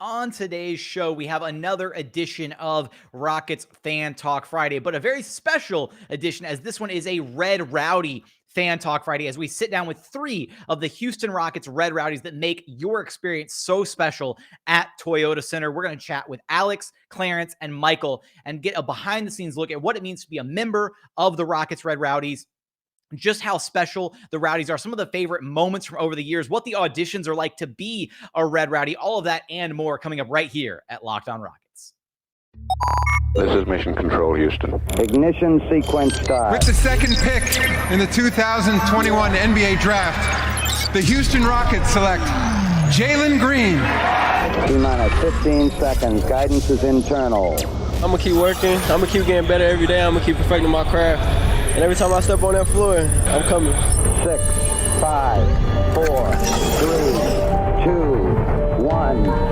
On today's show, we have another edition of Rockets Fan Talk Friday, but a very special edition as this one is a Red Rowdy Fan Talk Friday as we sit down with three of the Houston Rockets Red Rowdies that make your experience so special at Toyota Center. We're going to chat with Alex, Clarence, and Michael and get a behind-the-scenes look at what it means to be a member of the Rockets Red Rowdies, just how special the Rowdies are, some of the favorite moments from over the years, what the auditions are like to be a Red Rowdy, all of that and more coming up right here at Locked On Rockets. This is Mission Control, Houston. Ignition sequence start. With the second pick in the 2021 NBA Draft, the Houston Rockets select Jalen Green. T-minus 15 seconds. Guidance is internal. I'm going to keep working. I'm going to keep getting better every day. I'm going to keep perfecting my craft. And every time I step on that floor, I'm coming. 6, 5, 4, 3, 2, 1.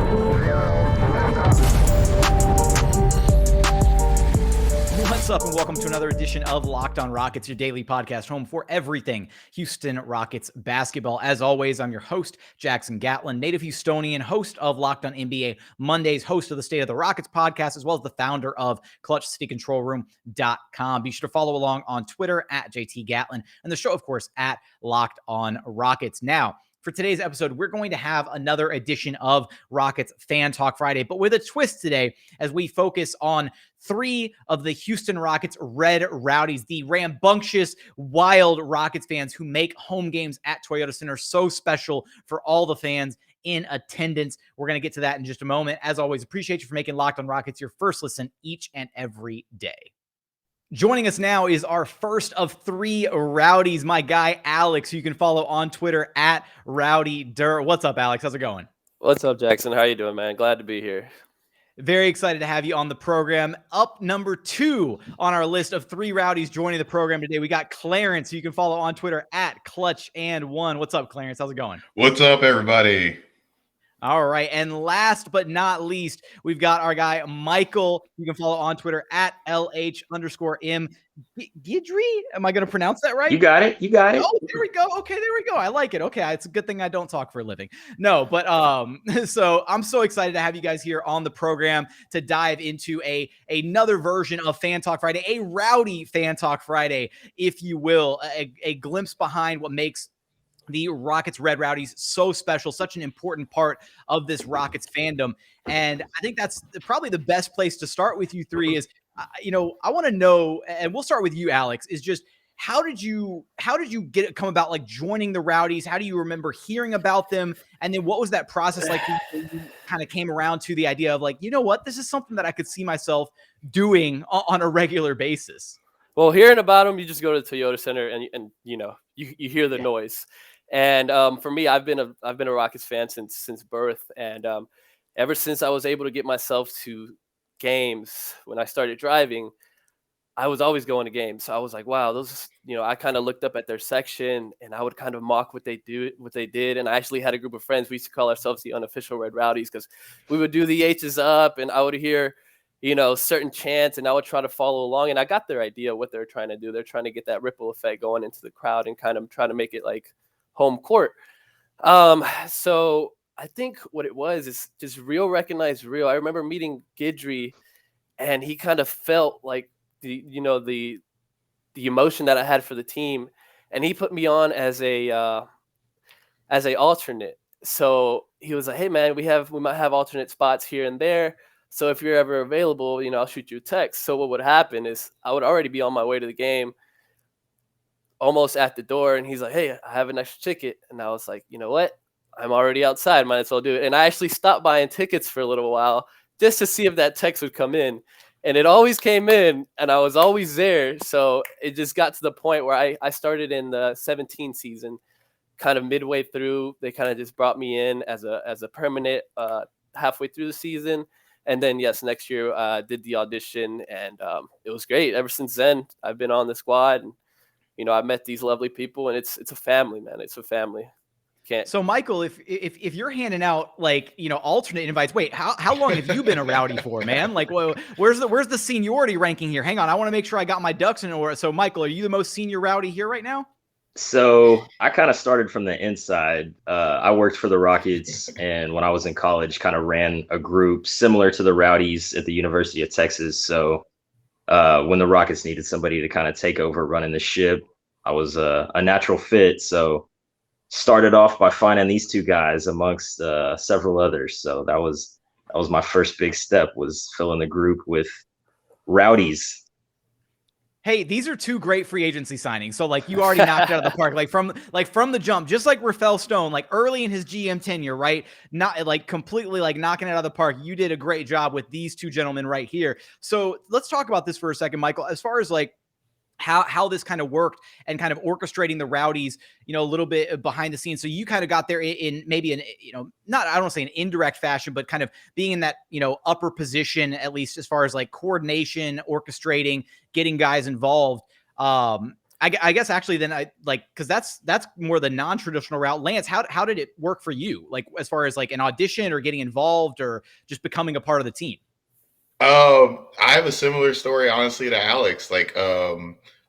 What's up, and welcome to another edition of Locked On Rockets, your daily podcast home for everything Houston Rockets basketball. As always, I'm your host, Jackson Gatlin, native Houstonian, host of Locked On NBA Mondays, host of the State of the Rockets podcast, as well as the founder of ClutchCityControlRoom.com. Be sure to follow along on Twitter at JT Gatlin, and the show, of course, at Locked On Rockets. Now, for today's episode, we're going to have another edition of Rockets Fan Talk Friday, but with a twist today as we focus on three of the Houston Rockets Red Rowdies, the rambunctious, wild Rockets fans who make home games at Toyota Center so special for all the fans in attendance. We're going to get to that in just a moment. As always, appreciate you for making Locked On Rockets your first listen each and every day. Joining us now is our first of three Rowdies, my guy, Alex, who you can follow on Twitter at RowdyDur. What's up, Alex? How's it going? What's up, Jackson? How you doing, man? Glad to be here. Very excited to have you on the program. Up number 2 on our list of three Rowdies joining the program today, we got Clarence, who you can follow on Twitter at Clutch&1. What's up, Clarence? How's it going? What's up, everybody? All right. And last but not least, we've got our guy, Michael. You can follow on Twitter at LH_M. Gidry? Am I going to pronounce that right? You got it. You got it. Oh, there we go. Okay, there we go. I like it. Okay, it's a good thing I don't talk for a living. No, but so I'm so excited to have you guys here on the program to dive into another version of Fan Talk Friday, a Rowdy Fan Talk Friday, if you will, a glimpse behind what makes the Rockets Red Rowdies so special, such an important part of this Rockets fandom. And I think that's probably the best place to start with you three is, I want to know, and we'll start with you, Alex, is just how did you come about like joining the Rowdies? How do you remember hearing about them? And then what was that process like when you kind of came around to the idea of like, you know what, this is something that I could see myself doing on a regular basis? Well, hearing about them, you just go to the Toyota Center and you hear the noise. And for me, I've been a Rockets fan since birth, and ever since I was able to get myself to games when I started driving, I was always going to games. So I was like, wow, those, I kind of looked up at their section and I would kind of mock what they did. And I actually had a group of friends. We used to call ourselves the unofficial Red Rowdies because we would do the H's up and I would hear, certain chants and I would try to follow along. And I got their idea of what they're trying to do. They're trying to get that ripple effect going into the crowd and kind of try to make it like home court. So I think what it was is just real recognized real. I remember meeting Gidry and he kind of felt like the emotion that I had for the team. And he put me on as a alternate. So he was like, hey man, we might have alternate spots here and there. So if you're ever available, I'll shoot you a text. So what would happen is I would already be on my way to the game, almost at the door, and he's like, hey, I have an extra ticket. And I was like, you know what? I'm already outside. Might as well do it. And I actually stopped buying tickets for a little while just to see if that text would come in. And it always came in, and I was always there. So it just got to the point where I started in the 17 season, kind of midway through. They kind of just brought me in as a permanent halfway through the season. And then, yes, next year did the audition, and it was great. Ever since then, I've been on the squad, and I met these lovely people, and it's a family, man. It's a family. So, Michael, if you're handing out alternate invites, wait, how long have you been a Rowdy for, man? Like, well, where's the seniority ranking here? Hang on, I want to make sure I got my ducks in order. So, Michael, are you the most senior Rowdy here right now? So I kind of started from the inside. I worked for the Rockets, and when I was in college, kind of ran a group similar to the Rowdies at the University of Texas. So when the Rockets needed somebody to kind of take over running the ship, I was a natural fit. So started off by finding these two guys amongst several others. So that was my first big step, was filling the group with Rowdies. Hey, these are two great free agency signings. So like you already knocked it out of the park, like from the jump, just like Rafael Stone, like early in his GM tenure, right? Not like completely like knocking it out of the park. You did a great job with these two gentlemen right here. So let's talk about this for a second, Michael, as far as like how this kind of worked and kind of orchestrating the Rowdies, a little bit behind the scenes. So you kind of got there in maybe an, not, I don't want to say an indirect fashion, but kind of being in that, upper position, at least as far as like coordination, orchestrating, getting guys involved. I guess actually then cause that's more the non-traditional route. Lance, how did it work for you? Like as far as like an audition or getting involved or just becoming a part of the team? I have a similar story, honestly, to Alex. Like,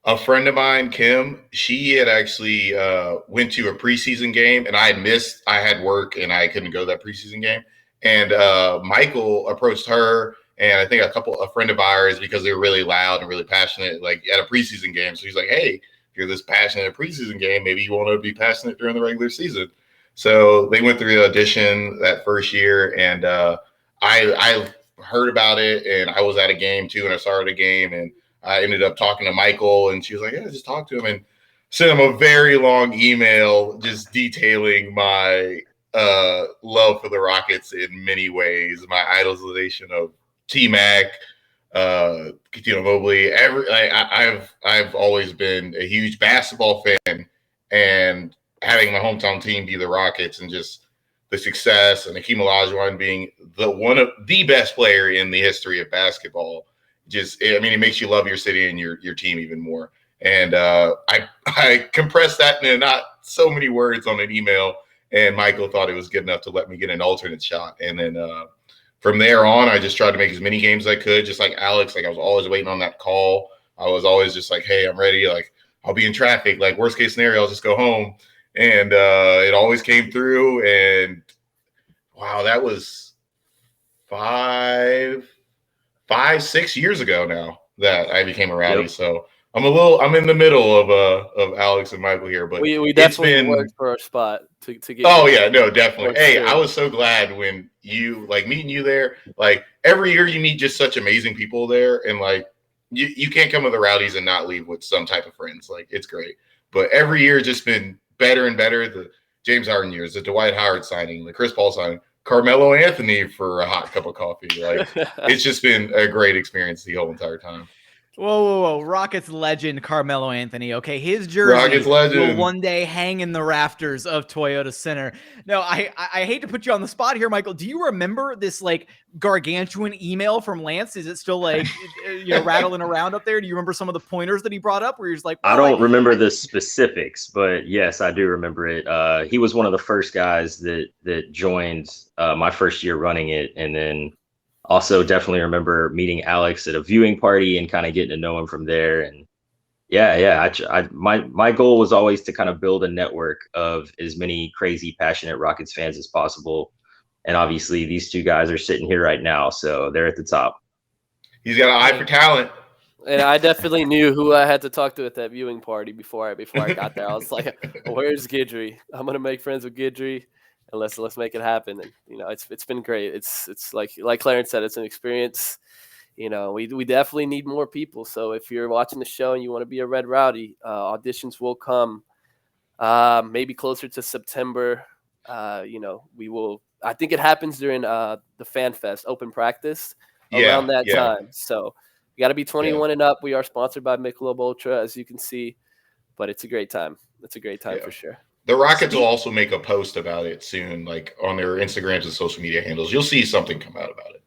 a friend of mine, Kim, she had actually went to a preseason game, and I had work, and I couldn't go to that preseason game. And Michael approached her, and I think a friend of ours, because they were really loud and really passionate, like at a preseason game. So he's like, "Hey, if you're this passionate at a preseason game, maybe you want to be passionate during the regular season." So they went through the audition that first year, and I heard about it, and I was at a game too, and I started a game, and I ended up talking to Michael, and she was like, "Yeah, just talk to him," and sent him a very long email just detailing my love for the Rockets in many ways, my idolization of T-Mac, Mobley. I've always been a huge basketball fan, and having my hometown team be the Rockets, and just the success, and Hakeem Olajuwon being one of the best player in the history of basketball. It makes you love your city and your team even more. And I compressed that into not so many words on an email, and Michael thought it was good enough to let me get an alternate shot. And then from there on, I just tried to make as many games as I could, just like Alex. Like I was always waiting on that call. I was always just like, "Hey, I'm ready." Like I'll be in traffic. Like worst case scenario, I'll just go home. And it always came through. And wow, that was 6 years ago now that I became a Rowdy. Yep. So I'm in the middle of Alex and Michael here, but we definitely worked for our spot to get. Oh yeah, no, definitely. Hey, sure. I was so glad when you meeting you there. Like every year you meet just such amazing people there, and like you can't come with the Rowdies and not leave with some type of friends. Like it's great. But every year just been better and better. The James Harden years, the Dwight Howard signing, the Chris Paul signing, Carmelo Anthony for a hot cup of coffee. Like it's just been a great experience the whole entire time. Whoa. Rockets legend Carmelo Anthony. Okay, his jersey will one day hang in the rafters of Toyota Center. No, I hate to put you on the spot here, Michael. Do you remember this like gargantuan email from Lance? Is it still like rattling around up there? Do you remember some of the pointers that he brought up where he was like, I don't remember the specifics, but yes, I do remember it. He was one of the first guys that joined my first year running it, and then also definitely remember meeting Alex at a viewing party and kind of getting to know him from there. And my goal was always to kind of build a network of as many crazy, passionate Rockets fans as possible. And obviously these two guys are sitting here right now, so they're at the top. He's got an eye for talent. And I definitely knew who I had to talk to at that viewing party before I got there. I was like, "Where's Guidry? I'm gonna make friends with Guidry, and let's make it happen." And it's been great. It's like Clarence said, it's an experience. We definitely need more people. So if you're watching the show and you want to be a Red Rowdy, auditions will come maybe closer to September. We will. I think it happens during the Fan Fest open practice around that time. So you got to be 21 and up. We are sponsored by Michelob Ultra, as you can see, but it's a great time. It's a great time for sure. The Rockets will also make a post about it soon, like on their Instagrams and social media handles. You'll see something come out about it.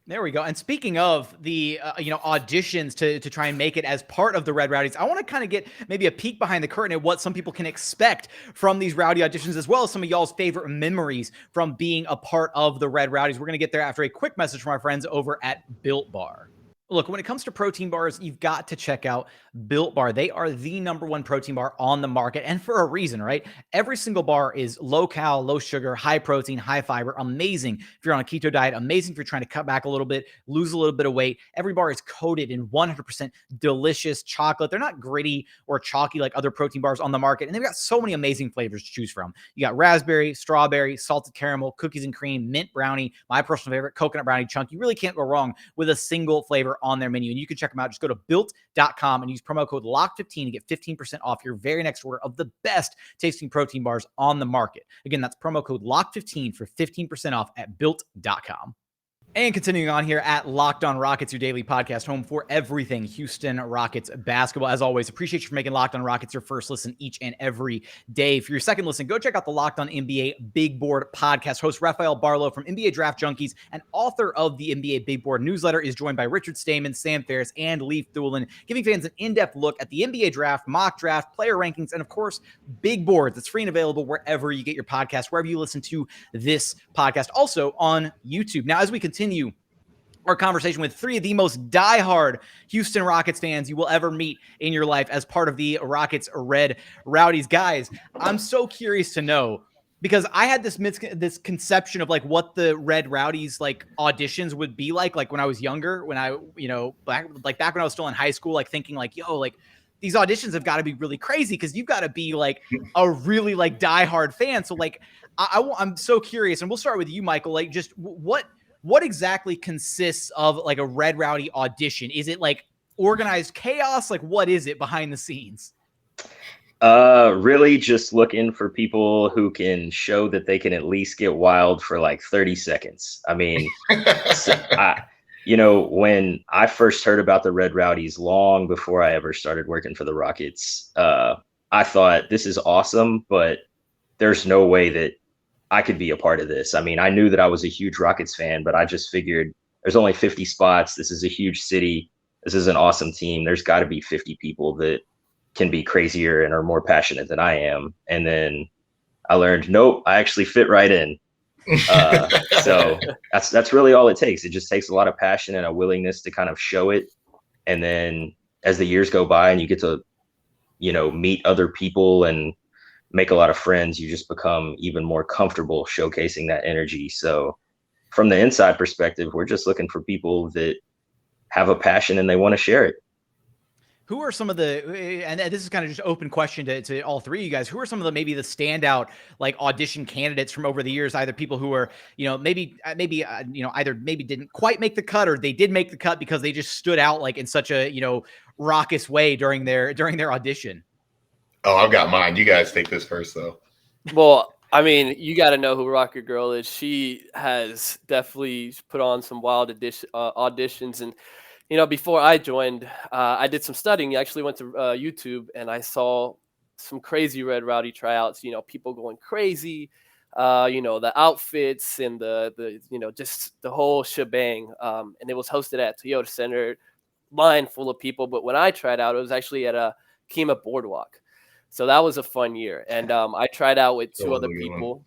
There we go. And speaking of the auditions to try and make it as part of the Red Rowdies, I want to kind of get maybe a peek behind the curtain at what some people can expect from these Rowdy auditions, as well as some of y'all's favorite memories from being a part of the Red Rowdies. We're going to get there after a quick message from our friends over at Built Bar. Look, when it comes to protein bars, you've got to check out Built Bar. They are the #1 protein bar on the market, and for a reason, right? Every single bar is low cal, low sugar, high protein, high fiber. Amazing if you're on a keto diet. Amazing if you're trying to cut back a little bit, lose a little bit of weight. Every bar is coated in 100% delicious chocolate. They're not gritty or chalky like other protein bars on the market, and they've got so many amazing flavors to choose from. You got raspberry, strawberry, salted caramel, cookies and cream, mint brownie, my personal favorite, coconut brownie chunk. You really can't go wrong with a single flavor on their menu, and you can check them out. Just go to built.com and use promo code LOCK15 to get 15% off your very next order of the best tasting protein bars on the market. Again, that's promo code LOCK15 for 15% off at built.com. And continuing on here at Locked On Rockets, your daily podcast home for everything Houston Rockets basketball. As always, appreciate you for making Locked On Rockets your first listen each and every day. For your second listen, go check out the Locked On NBA Big Board podcast. Host Rafael Barlow from NBA Draft Junkies and author of the NBA Big Board newsletter is joined by Richard Stamen, Sam Ferris, and Leif Thulin, giving fans an in-depth look at the NBA draft, mock draft, player rankings, and of course, Big Boards. It's free and available wherever you get your podcast, wherever you listen to this podcast. Also on YouTube. Now, as we continue our conversation with three of the most diehard Houston Rockets fans you will ever meet in your life as part of the Rockets Red Rowdies. Guys, I'm so curious to know, because I had this conception of like what the Red Rowdies like auditions would be like when I was younger, when I, back when I was still in high school, like thinking like, these auditions have got to be really crazy because you've got to be like a really like diehard fan. So like, I'm so curious, and we'll start with you, Michael. Like, just what exactly consists of like a Red Rowdy audition? Is it like organized chaos? Like, what is it behind the scenes? Really just looking for people who can show that they can at least get wild for like 30 seconds. I mean, when I first heard about the Red Rowdies long before I ever started working for the Rockets, I thought this is awesome, but there's no way that I could be a part of this. I mean, I knew that I was a huge Rockets fan, but I just figured there's only 50 spots. This is a huge city. This is an awesome team. There's got to be 50 people that can be crazier and are more passionate than I am. And then I learned, nope, I actually fit right in. So that's really all it takes. It just takes a lot of passion and a willingness to kind of show it. And then as the years go by and you get to, meet other people and make a lot of friends, you just become even more comfortable showcasing that energy. So from the inside perspective, we're just looking for people that have a passion and they want to share it. Who are some of and this is kind of just open question to all three of you guys, who are some of maybe the standout like audition candidates from over the years, either people who are, either maybe didn't quite make the cut or they did make the cut because they just stood out like in such a, raucous way during their audition? Oh, I've got mine. You guys take this first, though. Well, I mean, you got to know who Rocket Girl is. She has definitely put on some wild auditions. And, before I joined, I did some studying. I actually went to YouTube and I saw some crazy Red Rowdy tryouts, people going crazy, the outfits and the just the whole shebang. And it was hosted at Toyota Center, line full of people. But when I tried out, it was actually at a Kemah Boardwalk. So that was a fun year. And I tried out with two other people.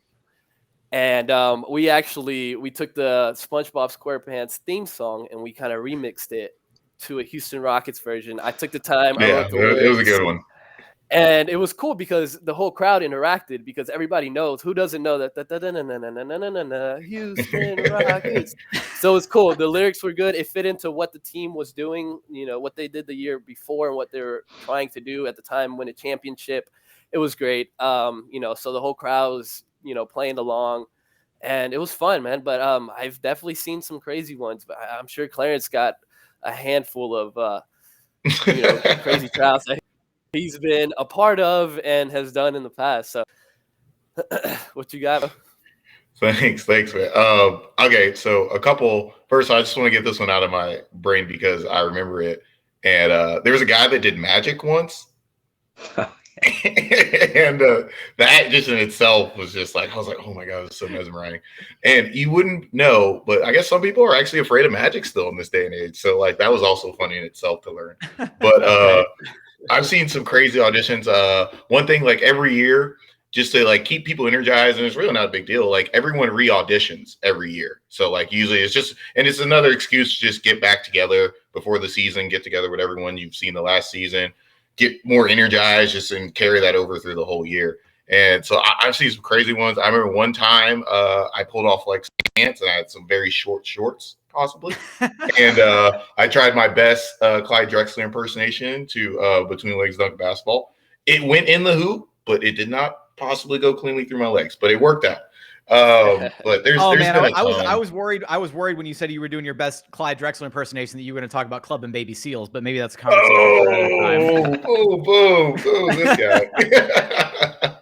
And we took the SpongeBob SquarePants theme song and we kind of remixed it to a Houston Rockets version. I took the time. Yeah, it was a good one. And it was cool because the whole crowd interacted, because everybody knows, who doesn't know that Houston Rockets. So it's cool. The lyrics were good. It fit into what the team was doing, what they did the year before and what they were trying to do at the time, win a championship. It was great. So the whole crowd was, playing along, and it was fun, man. But I've definitely seen some crazy ones, but I'm sure Clarence got a handful of crazy trials that he's been a part of and has done in the past. So what you got? Thanks, man. Okay, so a couple. First, I just want to get this one out of my brain because I remember it. And there was a guy that did magic once. And that just in itself was just like, I was like, oh my God, it's so mesmerizing. And you wouldn't know, but I guess some people are actually afraid of magic still in this day and age. So like that was also funny in itself to learn. But I've seen some crazy auditions. One thing, like every year just to like keep people energized, and it's really not a big deal. Like everyone re-auditions every year. So like usually it's just, and it's another excuse to just get back together before the season, get together with everyone you've seen the last season, get more energized, just and carry that over through the whole year. And so I've seen some crazy ones. I remember one time I pulled off like pants and I had some very short shorts possibly. And I tried my best Clyde Drexler impersonation to between legs dunk basketball. It went in the hoop, but it did not possibly go cleanly through my legs, but it worked out. But there's man, been I was worried when you said you were doing your best Clyde Drexler impersonation that you were going to talk about club and baby seals, but maybe that's a conversation for another time. Boom, this guy.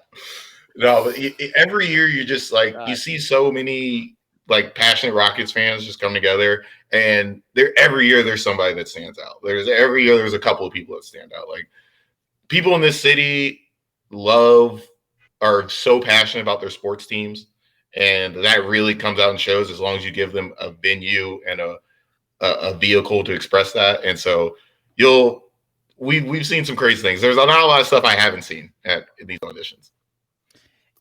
No, but every year you just like you see so many like passionate Rockets fans just come together, and every year there's somebody that stands out. Every year there's a couple of people that stand out. Like people in this city are so passionate about their sports teams, and that really comes out and shows as long as you give them a venue and a vehicle to express that. And so we've seen some crazy things. There's not a lot of stuff I haven't seen in these auditions.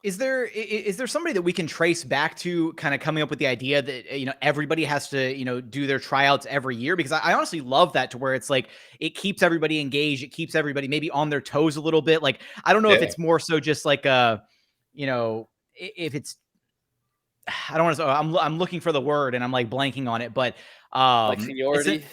Is there somebody that we can trace back to kind of coming up with the idea that, you know, everybody has to, you know, do their tryouts every year? Because I honestly love that, to where it's like, it keeps everybody engaged. It keeps everybody maybe on their toes a little bit. Like, I don't know if it's more so just like, you know, if it's, I don't want to, I'm looking for the word and I'm like blanking on it, but like seniority.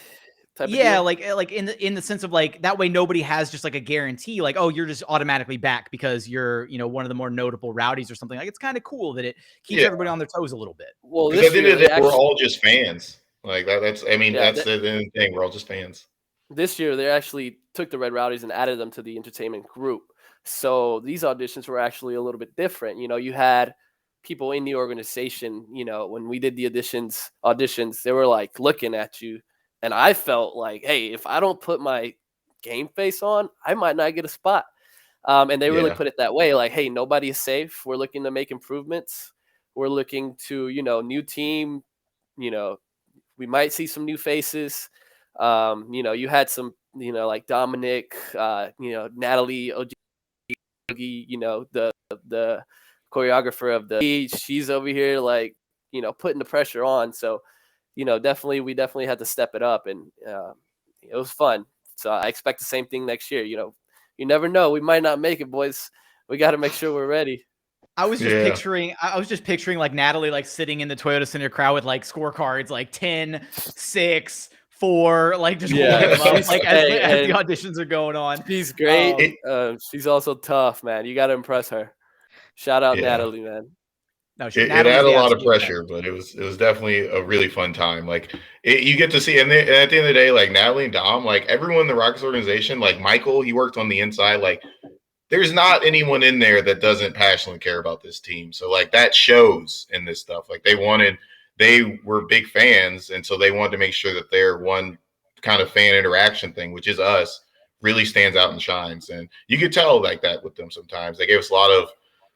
Yeah, like in the sense of like, that way nobody has just like a guarantee, like, oh, you're just automatically back because you're, you know, one of the more notable Rowdies or something. Like, it's kind of cool that it keeps everybody on their toes a little bit. Well, at the end of the day, we're all just fans. Like that's the thing. We're all just fans. This year, they actually took the Red Rowdies and added them to the entertainment group. So these auditions were actually a little bit different. You know, you had people in the organization, you know, when we did the auditions, they were like looking at you. And I felt like, hey, if I don't put my game face on, I might not get a spot. And they really put it that way, like, hey, nobody is safe. We're looking to make improvements. We're looking to, you know, new team. You know, we might see some new faces. You know, you had some, you know, like Dominic, you know, Natalie, you know, the choreographer of she's over here, like, you know, putting the pressure on. So, you know, we definitely had to step it up, and it was fun. So I expect the same thing next year. You know, you never know. We might not make it, boys. We got to make sure we're ready. I was just picturing like Natalie, like sitting in the Toyota Center crowd with like scorecards, like 10, 6, 4, like just holding them up, like as the auditions are going on. She's great. She's also tough, man. You got to impress her. Shout out Natalie, man. No, it had a lot of pressure, but it was definitely a really fun time. Like you get to see, and at the end of the day, like Natalie and Dom, like everyone in the Rockets organization, like Michael, he worked on the inside. Like there's not anyone in there that doesn't passionately care about this team. So like that shows in this stuff. Like they were big fans, and so they wanted to make sure that their one kind of fan interaction thing, which is us, really stands out and shines. And you could tell like that with them sometimes. They gave us a lot of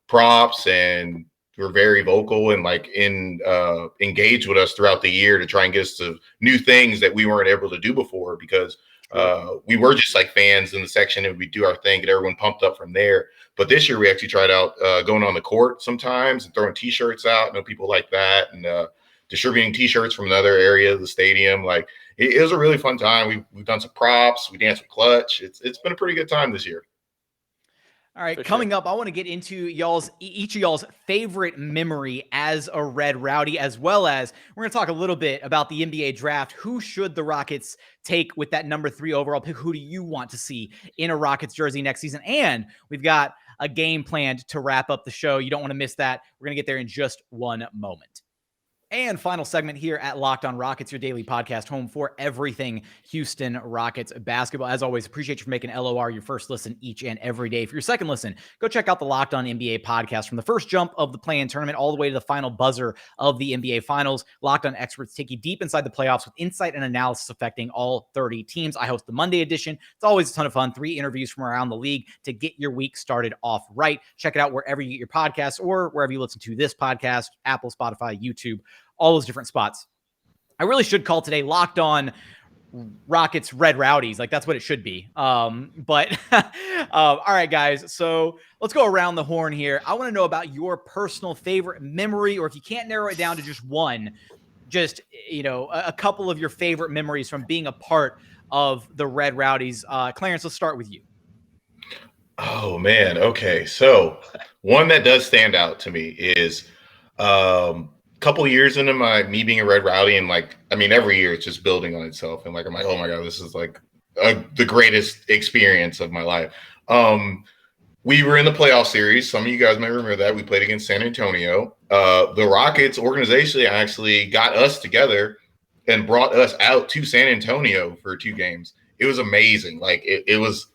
props and were very vocal and like engaged with us throughout the year to try and get us to new things that we weren't able to do before, because we were just like fans in the section and we do our thing, get everyone pumped up from there. But this year we actually tried out going on the court sometimes and throwing t-shirts out, people like that, and distributing t-shirts from another area of the stadium. Like it was a really fun time. We've done some props, we danced with Clutch. It's been a pretty good time this year. All right, coming up, I want to get into each of y'all's favorite memory as a Red Rowdy, as well as we're going to talk a little bit about the NBA draft. Who should the Rockets take with that number 3 overall pick? Who do you want to see in a Rockets jersey next season? And we've got a game planned to wrap up the show. You don't want to miss that. We're going to get there in just one moment. And final segment here at Locked On Rockets, your daily podcast home for everything Houston Rockets basketball. As always, appreciate you for making LOR your first listen each and every day. For your second listen, go check out the Locked On NBA podcast. From the first jump of the play-in tournament all the way to the final buzzer of the NBA Finals, Locked On experts take you deep inside the playoffs with insight and analysis affecting all 30 teams. I host the Monday edition. It's always a ton of fun. 3 interviews from around the league to get your week started off right. Check it out wherever you get your podcasts or wherever you listen to this podcast, Apple, Spotify, YouTube, all those different spots. I really should call today Locked On Rockets Red Rowdies. Like, that's what it should be. But all right, guys. So let's go around the horn here. I want to know about your personal favorite memory, or if you can't narrow it down to just one, just, a couple of your favorite memories from being a part of the Red Rowdies. Clarence, let's start with you. Oh man. Okay. So one that does stand out to me is couple of years into me being a Red Rowdy, and every year it's just building on itself, and I'm like, oh my god, this is the greatest experience of my life. We were in the playoff series. Some of you guys may remember that. We played against San Antonio. The Rockets organizationally actually got us together and brought us out to San Antonio for 2 games. It was amazing. It was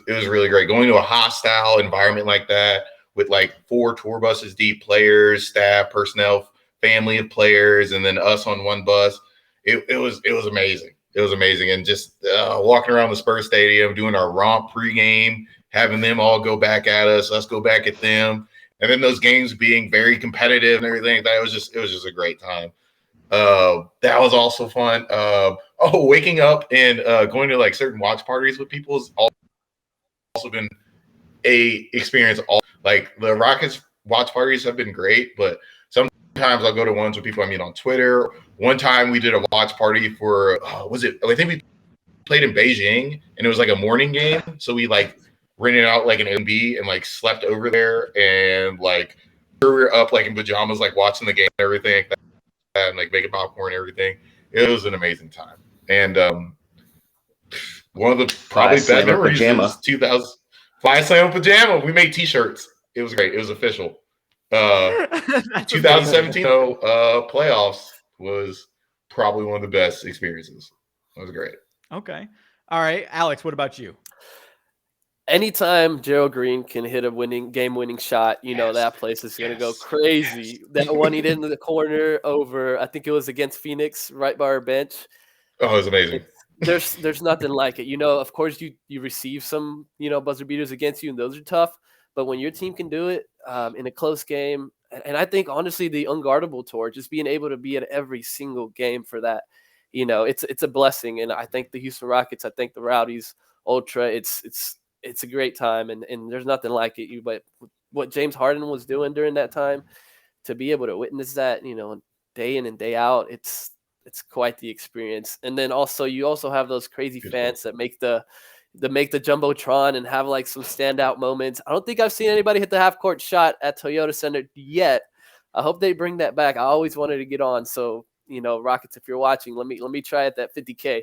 really great going to a hostile environment like that with 4 tour buses deep, players, staff, personnel, family of players, and then us on one bus. It was amazing. It was amazing. And just walking around the Spurs Stadium, doing our romp pregame, having them all go back at us go back at them. And then those games being very competitive and everything. It was just a great time. That was also fun. Waking up and going to certain watch parties with people has also been a experience. The Rockets watch parties have been great, but sometimes I'll go to ones with people I meet on Twitter. One time we did a watch party for I think we played in Beijing, and it was a morning game, so we rented out an Airbnb and slept over there, and we were up in pajamas watching the game and everything like that, and making popcorn and everything. It was an amazing time. And one of the probably best memories is 2000 Fly Slam Pajama. We made t-shirts. It was great. It was official. 2017 playoffs was probably one of the best experiences. It was great. Okay. All right. Alex, what about you? Anytime Gerald Green can hit a game-winning shot, that place is going to go crazy. That one he did in the corner over, I think it was against Phoenix, right by our bench. Oh, it was amazing. There's nothing like it. Of course, you receive some, buzzer beaters against you, and those are tough. But when your team can do it in a close game, and I think, honestly, the Unguardable Tour, just being able to be at every single game for that, it's a blessing. And I think the Houston Rockets, I think the Rowdies, Ultra, it's a great time, and there's nothing like it. But what James Harden was doing during that time, to be able to witness that, day in and day out, it's quite the experience. And then you also have those crazy fans that make the Jumbotron and have some standout moments. I don't think I've seen anybody hit the half court shot at Toyota Center yet. I hope they bring that back. I always wanted to get on. So, Rockets, if you're watching, let me try at that 50K.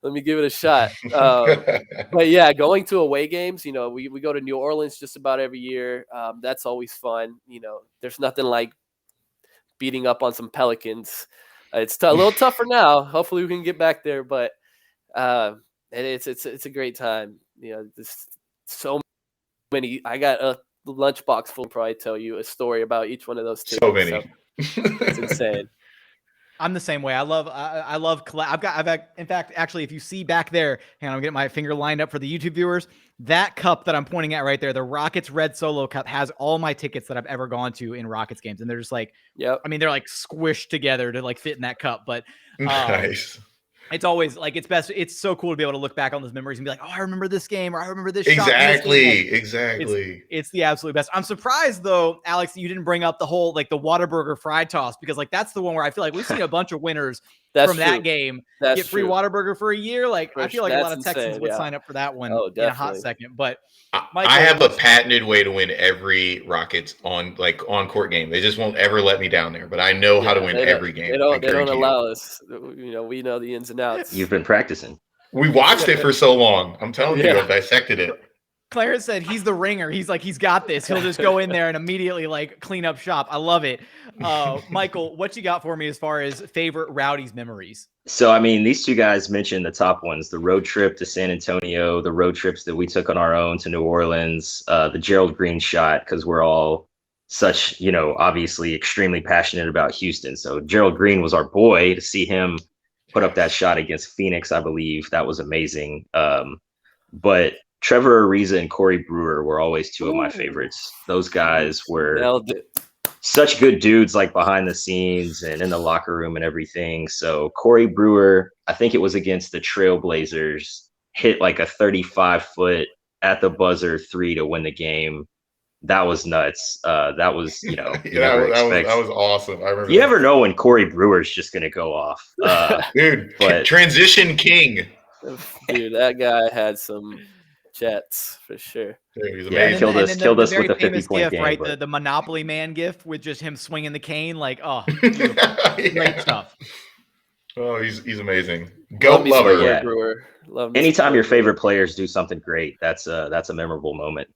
Let me give it a shot. But yeah, going to away games, we go to New Orleans just about every year. That's always fun. There's nothing like beating up on some Pelicans. It's a little tougher now. Hopefully we can get back there, but it's a great time. There's so many. I got a lunchbox full. Probably tell you a story about each one of those tickets. So many. So it's insane. I'm the same way. I love, in fact, actually, if you see back there, and I'm getting my finger lined up for the YouTube viewers, that cup that I'm pointing at right there, the Rockets Red Solo Cup, has all my tickets that I've ever gone to in Rockets games. And they're just they're squished together to fit in that cup. But nice. It's always it's best. It's so cool to be able to look back on those memories and be like, oh, I remember this game, or I remember this shot. Exactly. It's the absolute best. I'm surprised though, Alex, that you didn't bring up the whole the Whataburger fried toss, because that's the one where I feel like we've seen a bunch of winners from that game get free Whataburger for a year. I feel like a lot of Texans would sign up for that one in a hot second. But Michael, I have a patented way to win every Rockets on court game. They just won't ever let me down there, but I know how to win every game. They don't allow us. We know the ins and outs. You've been practicing. We watched it for so long. I'm telling you, I dissected it. Clarence said he's the ringer. He's he's got this. He'll just go in there and immediately clean up shop. I love it. Michael, what you got for me as far as favorite Rowdies memories? So, these two guys mentioned the top ones: the road trip to San Antonio, the road trips that we took on our own to New Orleans, the Gerald Green shot, because we're all such, obviously extremely passionate about Houston. So Gerald Green was our boy. To see him put up that shot against Phoenix, I believe, that was amazing. But Trevor Ariza and Corey Brewer were always two of my favorites. Those guys were such good dudes like behind the scenes and in the locker room and everything. So Corey Brewer, I think it was against the Trailblazers, hit like a 35-foot at the buzzer 3 to win the game. That was nuts. That was, you never expect. That was awesome. I remember. You never know when Corey Brewer's just going to go off. Dude, but transition king. Dude, that guy had some jets for sure. Dude, he's yeah, he amazing. killed us with a very famous 50-point gif, game. right? But The Monopoly Man gif with just him swinging the cane. Like, oh, great stuff. Oh, he's amazing. Love Goat me some lover. Corey Yeah. Brewer. Love me some anytime Corey your Brewer. favorite players do something great, that's a memorable moment.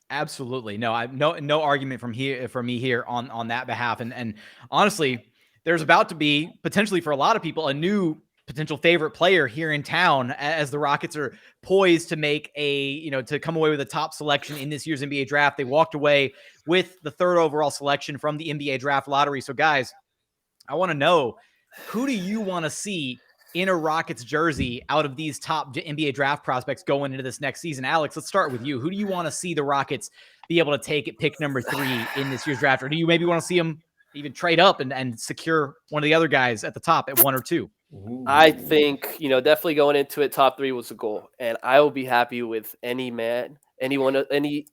Absolutely. No, I no argument from me here on that behalf. And honestly, there's about to be potentially for a lot of people a new potential favorite player here in town as the Rockets are poised to make to come away with a top selection in this year's NBA draft. They walked away with the 3rd overall selection from the NBA draft lottery. So guys, I want to know, who do you want to see in a Rockets jersey out of these top NBA draft prospects going into this next season? Alex, let's start with you. Who do you want to see the Rockets be able to take at pick number 3 in this year's draft? Or do you maybe want to see them even trade up and secure one of the other guys at the top at 1 or 2? I think, definitely going into it, top 3 was the goal. And I will be happy with any man, anyone,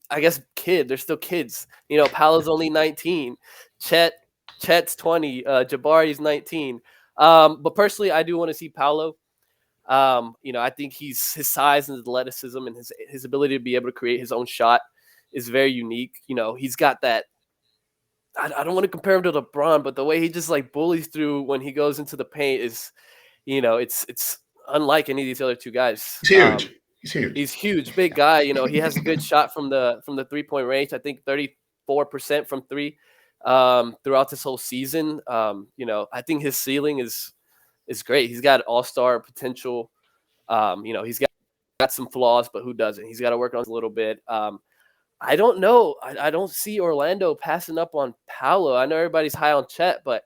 I guess, kid. They're still kids. Paolo's only 19. Chet's 20. Jabari's 19. But personally, I do want to see Paolo. I think his size and athleticism and his ability to be able to create his own shot is very unique. He's got that. I don't want to compare him to LeBron, but the way he just like bullies through when he goes into the paint is, it's unlike any of these other 2 guys. He's huge. He's huge. He's huge, big guy. He has a good shot from the 3-point range. I think 34% from 3 throughout this whole season. I think his ceiling is great. He's got all-star potential. He's got some flaws, but who doesn't? He's got to work on it a little bit. I don't know. I don't see Orlando passing up on Paolo. I know everybody's high on Chet, but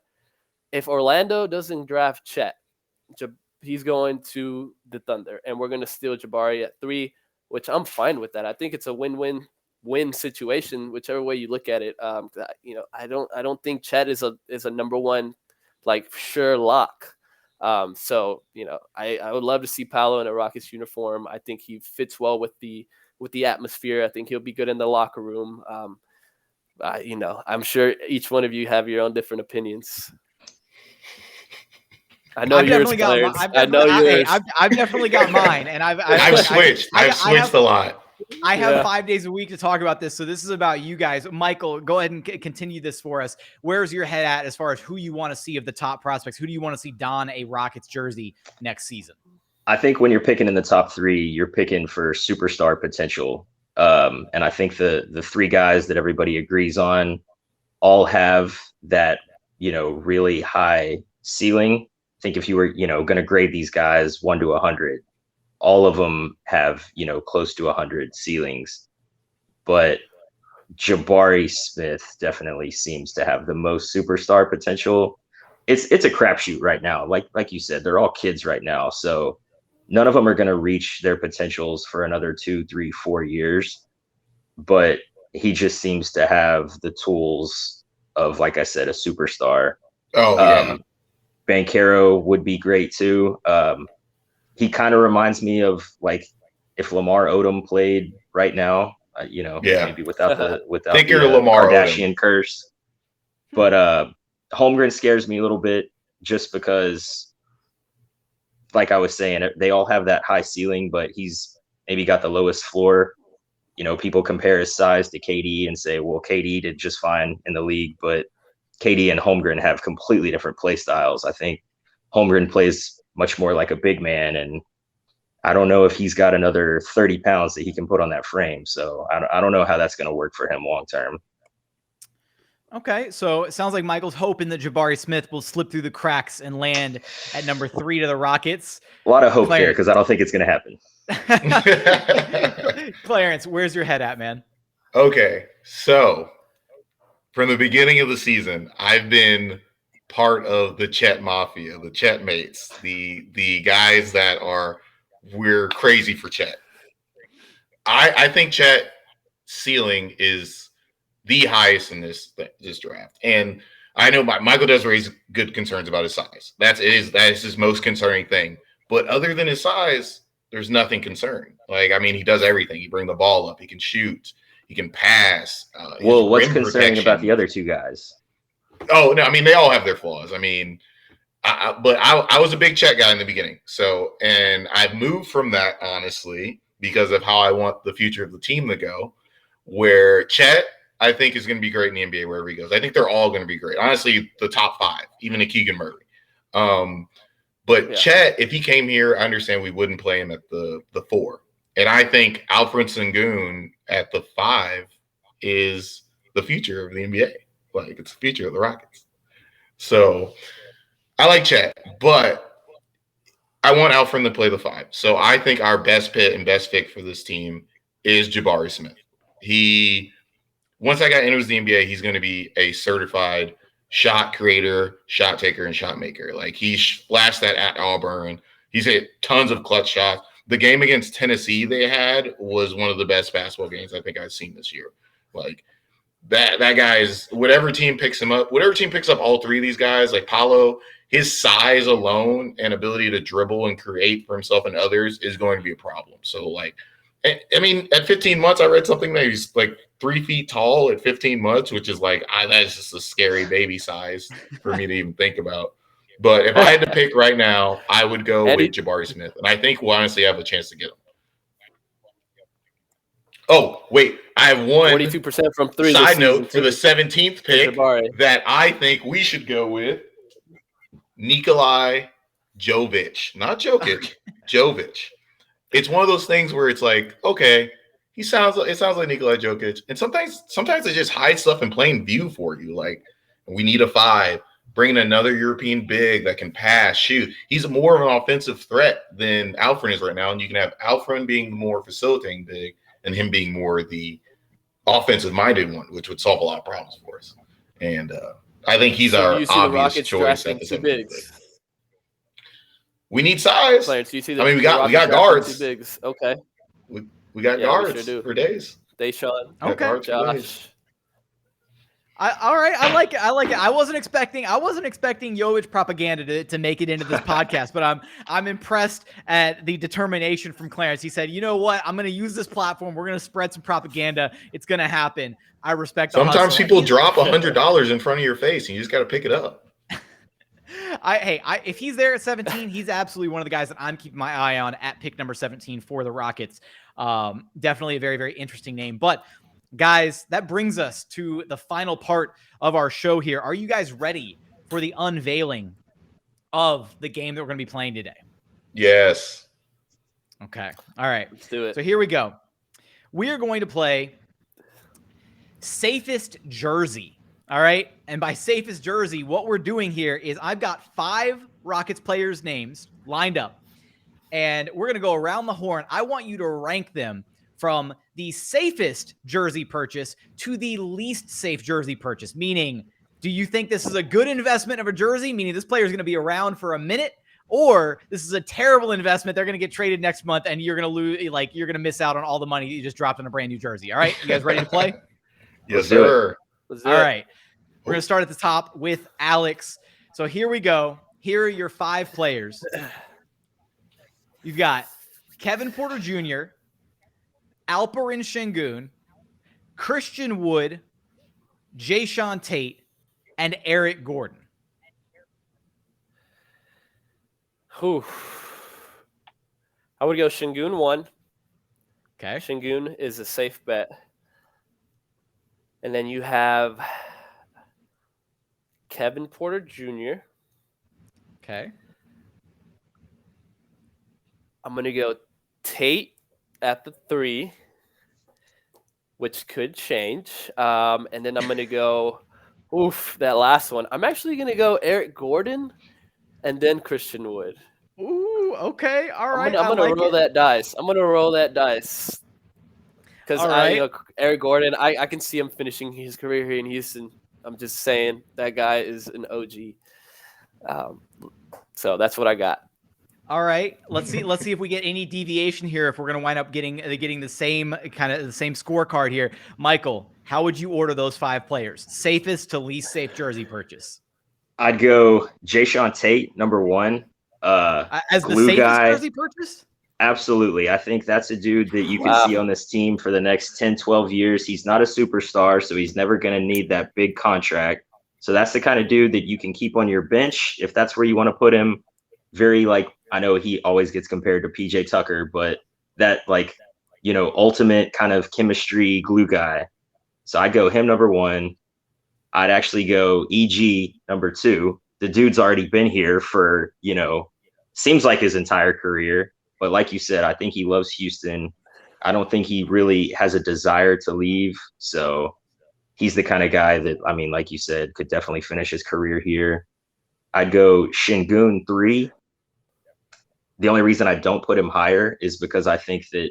if Orlando doesn't draft Chet, he's going to the Thunder, and we're going to steal Jabari at 3, which I'm fine with that. I think it's a win-win situation, whichever way you look at it. I don't think Chet is a number 1, like, sure lock. So I would love to see Paolo in a Rockets uniform. I think he fits well with the atmosphere. I think he'll be good in the locker room. I'm sure each one of you have your own different opinions. I know yours, Clarence. I know yours. I've definitely got mine, and I've switched. I've switched a lot. I have 5 days a week to talk about this, so this is about you guys. Michael, go ahead and continue this for us. Where's your head at as far as who you want to see of the top prospects? Who do you want to see don a Rockets jersey next season? I think when you're picking in the top 3, you're picking for superstar potential. And I think the 3 guys that everybody agrees on all have that, really high ceiling. I think if you were, going to grade these guys 1 to 100, all of them have, close to 100 ceilings. But Jabari Smith definitely seems to have the most superstar potential. It's a crapshoot right now. Like you said, they're all kids right now. So none of them are going to reach their potentials for another 2, 3, 4 years. But he just seems to have the tools of, like I said, a superstar. Oh, yeah. Banchero would be great too. He kind of reminds me of like if Lamar Odom played right now, maybe without the Lamar Kardashian Odom curse. But Holmgren scares me a little bit just because, like I was saying, they all have that high ceiling, but he's maybe got the lowest floor. People compare his size to KD and say, well, KD did just fine in the league, but KD and Holmgren have completely different play styles. I think Holmgren plays much more like a big man, and I don't know if he's got another 30 pounds that he can put on that frame. So I don't know how that's going to work for him long term. Okay, so it sounds like Michael's hoping that Jabari Smith will slip through the cracks and land at number 3 to the Rockets. A lot of hope there because I don't think it's going to happen. Clarence, where's your head at, man? Okay, so from the beginning of the season, I've been part of the Chet Mafia, the Chet mates, the guys that we're crazy for Chet. I think Chet ceiling is the highest in this draft. And I know Michael does raise good concerns about his size. That is his most concerning thing. But other than his size, there's nothing concerning. Like, I mean, he does everything. He brings the ball up. He can shoot. He can pass. Well, what's concerning about the other two guys? Oh, no, I mean, they all have their flaws. I mean, but I was a big Chet guy in the beginning. So, and I've moved from that, honestly, because of how I want the future of the team to go, where Chet, I think, is going to be great in the NBA wherever he goes. I think they're all going to be great. Honestly, the top 5, even a Keegan Murray. But Chet, if he came here, I understand we wouldn't play him at the 4. And I think Alfred Sengun at the 5 is the future of the NBA. Like, it's the future of the Rockets. So I like Chet, but I want Alfred to play the 5. So I think our best pick and best pick for this team is Jabari Smith. Once I got into the NBA, he's going to be a certified shot creator, shot taker, and shot maker. Like, he flashed that at Auburn. He's hit tons of clutch shots. The game against Tennessee they had was one of the best basketball games I think I've seen this year. Like, that guy's, whatever team picks him up, whatever team picks up all 3 of these guys, like Paolo, his size alone and ability to dribble and create for himself and others is going to be a problem. So, like, I mean, at 15 months, I read something that he's like 3 feet tall at 15 months, which is like, that's just a scary baby size for me to even think about. But if I had to pick right now, I would go with Jabari Smith. And I think we'll honestly have a chance to get him. Oh, wait. I have one 42% from 3. Side note for the 17th pick that I think we should go with Nikolai Jovic. Not Jokic, Jovic. It's one of those things where it's like, okay, it sounds like Nikola Jokic. And sometimes they just hide stuff in plain view for you. Like, we need a 5, bringing another European big that can pass, shoot. He's more of an offensive threat than Alfred is right now. And you can have Alfred being the more facilitating big and him being more the offensive-minded one, which would solve a lot of problems for us. And I think he's our obvious choice at the 17th pick. We need size. Clarence, you see I mean, we got guards. Bigs. Okay. We got guards for days. Jae'Sean. Okay. Josh. All right. I like it. I wasn't expecting Jovic propaganda to make it into this podcast, but I'm impressed at the determination from Clarence. He said, you know what? I'm going to use this platform. We're going to spread some propaganda. It's going to happen. I respect. Sometimes people drop $100 in front of your face and you just got to pick it up. If he's there at 17, he's absolutely one of the guys that I'm keeping my eye on at pick number 17 for the Rockets. Definitely a very, very interesting name. But guys, that brings us to the final part of our show here. Are you guys ready for the unveiling of the game that we're going to be playing today? Yes. Okay. All right. Let's do it. So here we go. We are going to play Safest Jersey. All right. And by safest jersey, what we're doing here is I've got 5 Rockets players' names lined up, and we're going to go around the horn. I want you to rank them from the safest jersey purchase to the least safe jersey purchase, meaning, do you think this is a good investment of a jersey, meaning this player is going to be around for a minute, or this is a terrible investment, they're going to get traded next month, and you're going to lose, like, you're going to miss out on all the money that you just dropped on a brand new jersey. All right. You guys ready to play? Yes, sir. All right. We're going to start at the top with Alex. So here we go. Here are your 5 players. You've got Kevin Porter Jr., Alperen Şengün, Christian Wood, Jae'Sean Tate, and Eric Gordon. I would go Şengün 1. Okay. Şengün is a safe bet. And then you have Kevin Porter Jr. Okay. I'm going to go Tate at the 3, which could change. And then I'm going to go, that last one. I'm actually going to go Eric Gordon and then Christian Wood. Ooh, okay. All right. I'm going to roll that dice. Because Eric Gordon, I can see him finishing his career here in Houston. I'm just saying that guy is an OG. So that's what I got. All right. Let's see if we get any deviation here. If we're going to wind up getting the same scorecard here. Michael, how would you order those 5 players? Safest to least safe jersey purchase. I'd go Jae'Sean Tate, number 1. As the glue safest guy. jersey purchase? Absolutely. I think that's a dude that you can see on this team for the next 10, 12 years. He's not a superstar, so he's never going to need that big contract. So that's the kind of dude that you can keep on your bench if that's where you want to put him. Very, like, I know he always gets compared to PJ Tucker, but that, like, ultimate kind of chemistry glue guy. So I'd go him number 1. I'd actually go EG number 2. The dude's already been here for, seems like his entire career. But like you said, I think he loves Houston. I don't think he really has a desire to leave. So he's the kind of guy that, I mean, like you said, could definitely finish his career here. I'd go Şengün 3. The only reason I don't put him higher is because I think that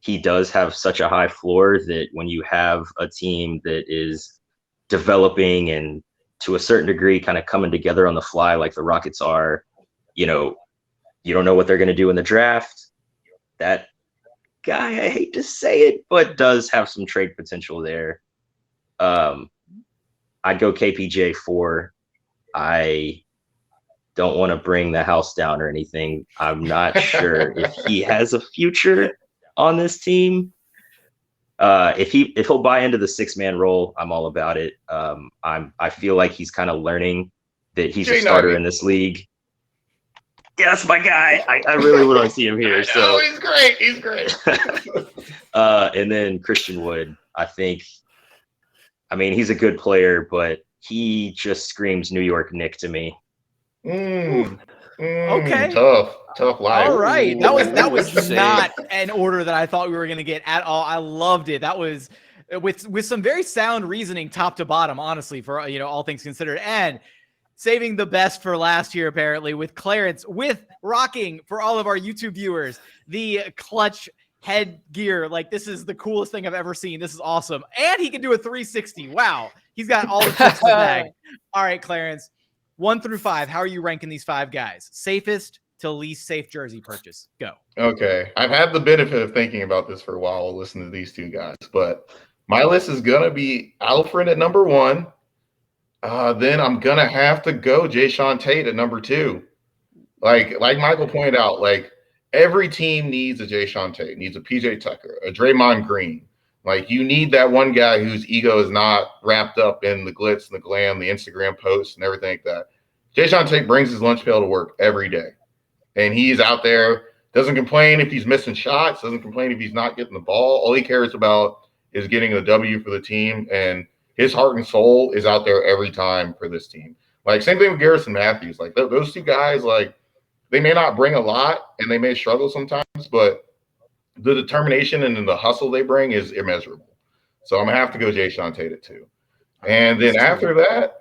he does have such a high floor that when you have a team that is developing and to a certain degree kind of coming together on the fly like the Rockets are, you don't know what they're going to do in the draft. That guy, I hate to say it, but does have some trade potential there. I'd go KPJ 4. I don't want to bring the house down or anything. I'm not sure if he has a future on this team. If he'll buy into the 6-man role, I'm all about it. I feel like he's kind of learning that he's a starter in this league. Yeah, that's my guy. I really want to see him here. So he's great. He's great. And then Christian Wood, I think. I mean, he's a good player, but he just screams New York Knick to me. Okay. Tough life. All right. That was not an order that I thought we were going to get at all. I loved it. That was with some very sound reasoning top to bottom, honestly, for all things considered. And saving the best for last here, apparently, with Clarence, with rocking for all of our YouTube viewers, the clutch headgear. Like, this is the coolest thing I've ever seen. This is awesome. And he can do a 360. Wow. He's got all the tricks in the bag. All right, Clarence, 1 through 5. How are you ranking these 5 guys? Safest to least safe jersey purchase. Go. Okay. I've had the benefit of thinking about this for a while, listening to these 2 guys, but my list is going to be Alfred at number 1. Then I'm going to have to go Jae'Sean Tate at number 2. Like Michael pointed out, like, every team needs a Jae'Sean Tate, needs a PJ Tucker, a Draymond Green. Like, you need that one guy whose ego is not wrapped up in the glitz and the glam, the Instagram posts and everything like that. Jae'Sean Tate brings his lunch pail to work every day. And he's out there, doesn't complain if he's missing shots, doesn't complain if he's not getting the ball. All he cares about is getting a W for the team. And his heart and soul is out there every time for this team. Like, same thing with Garrison Matthews. Like, those 2 guys, like, they may not bring a lot and they may struggle sometimes, but the determination and the hustle they bring is immeasurable. So I'm going to have to go Jae'Sean Tate at 2. And then after that,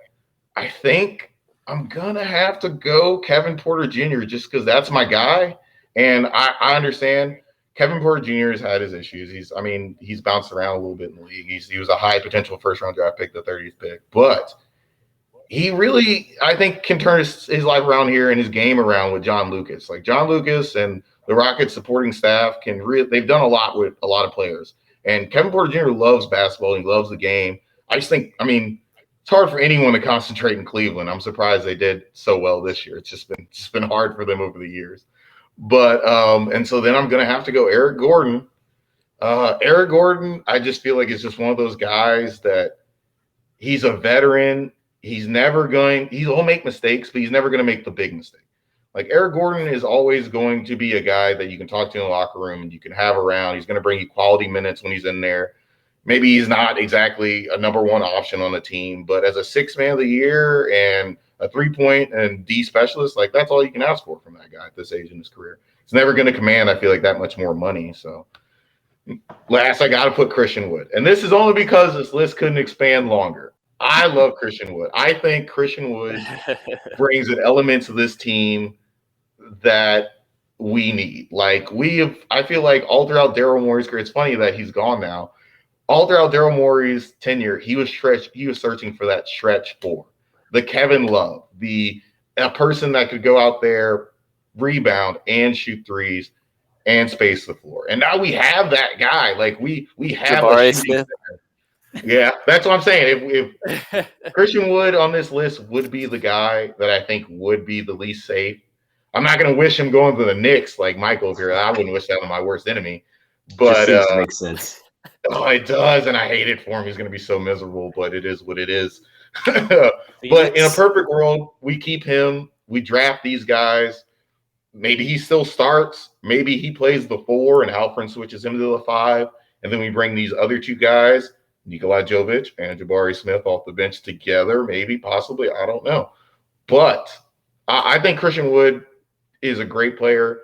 I think I'm going to have to go Kevin Porter Jr. just because that's my guy. And I understand Kevin Porter Jr. has had his issues. He's bounced around a little bit in the league. He was a high potential first-round draft pick, the 30th pick. But he really, I think, can turn his life around here and his game around with John Lucas. Like, John Lucas and the Rockets supporting staff they've done a lot with a lot of players. And Kevin Porter Jr. loves basketball. He loves the game. I just think, it's hard for anyone to concentrate in Cleveland. I'm surprised they did so well this year. It's just been hard for them over the years. But and so then I'm going to have to go Eric Gordon. Eric Gordon, I just feel like it's just one of those guys that he's a veteran. He'll make mistakes, but he's never going to make the big mistake. Like, Eric Gordon is always going to be a guy that you can talk to in the locker room and you can have around. He's going to bring you quality minutes when he's in there. Maybe he's not exactly a number 1 option on the team, but as a 6-man of the year and a 3-point and D specialist, like, that's all you can ask for from that guy at this age in his career. He's never going to command, I feel like, that much more money. So last, I got to put Christian Wood. And this is only because this list couldn't expand longer. I love Christian Wood. I think Christian Wood brings an element to this team that we need. Like, I feel like all throughout Daryl Morey's career, it's funny that he's gone now. All throughout Daryl Morey's tenure, he was searching for that stretch 4, the Kevin Love, a person that could go out there, rebound and shoot threes and space the floor. And now we have that guy. Like, we have Jabari Smith. Yeah, that's what I'm saying. If Christian Wood on this list would be the guy that I think would be the least safe. I'm not going to wish him going to the Knicks like Michael here. I wouldn't wish that on my worst enemy. Just But seems to make sense. oh, it does, and I hate it for him. He's going to be so miserable, but it is what it is. But in a perfect world, we keep him. We draft these guys. Maybe he still starts. Maybe he plays the 4 and Alfred switches him to the 5. And then we bring these other 2 guys, Nikola Jovic and Jabari Smith, off the bench together. Maybe, possibly. I don't know. But I think Christian Wood is a great player.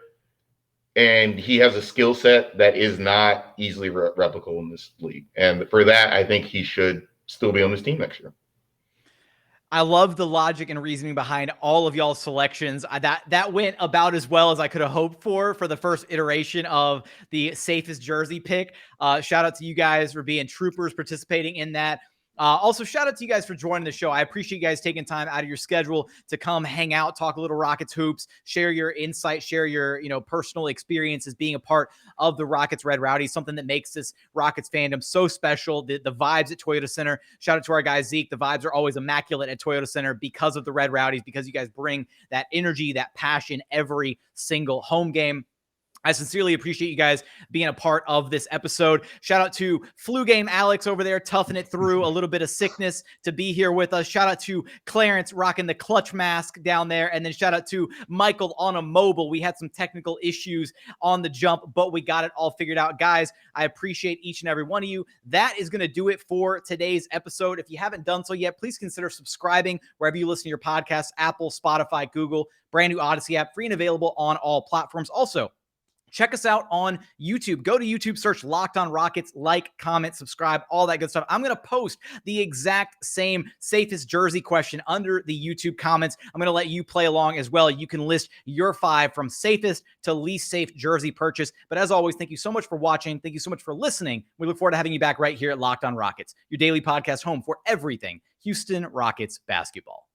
And he has a skill set that is not easily replicable in this league. And for that, I think he should still be on this team next year. I love the logic and reasoning behind all of y'all's selections. That went about as well as I could have hoped for the first iteration of the safest jersey pick. Shout out to you guys for being troopers participating in that. Also, shout out to you guys for joining the show. I appreciate you guys taking time out of your schedule to come hang out, talk a little Rockets hoops, share your insight, share your personal experiences being a part of the Rockets Red Rowdies, something that makes this Rockets fandom so special. The vibes at Toyota Center. Shout out to our guy Zeke. The vibes are always immaculate at Toyota Center because of the Red Rowdies, because you guys bring that energy, that passion every single home game. I sincerely appreciate you guys being a part of this episode. Shout out to Flu Game Alex over there, toughing it through a little bit of sickness to be here with us. Shout out to Clarence rocking the clutch mask down there. And then shout out to Michael on a mobile. We had some technical issues on the jump, but we got it all figured out. Guys, I appreciate each and every one of you. That is going to do it for today's episode. If you haven't done so yet, please consider subscribing wherever you listen to your podcasts, Apple, Spotify, Google, brand new Odyssey app, free and available on all platforms. Also, check us out on YouTube. Go to YouTube, search Locked On Rockets, like, comment, subscribe, all that good stuff. I'm going to post the exact same safest jersey question under the YouTube comments. I'm going to let you play along as well. You can list your 5 from safest to least safe jersey purchase. But as always, thank you so much for watching. Thank you so much for listening. We look forward to having you back right here at Locked On Rockets, your daily podcast home for everything Houston Rockets basketball.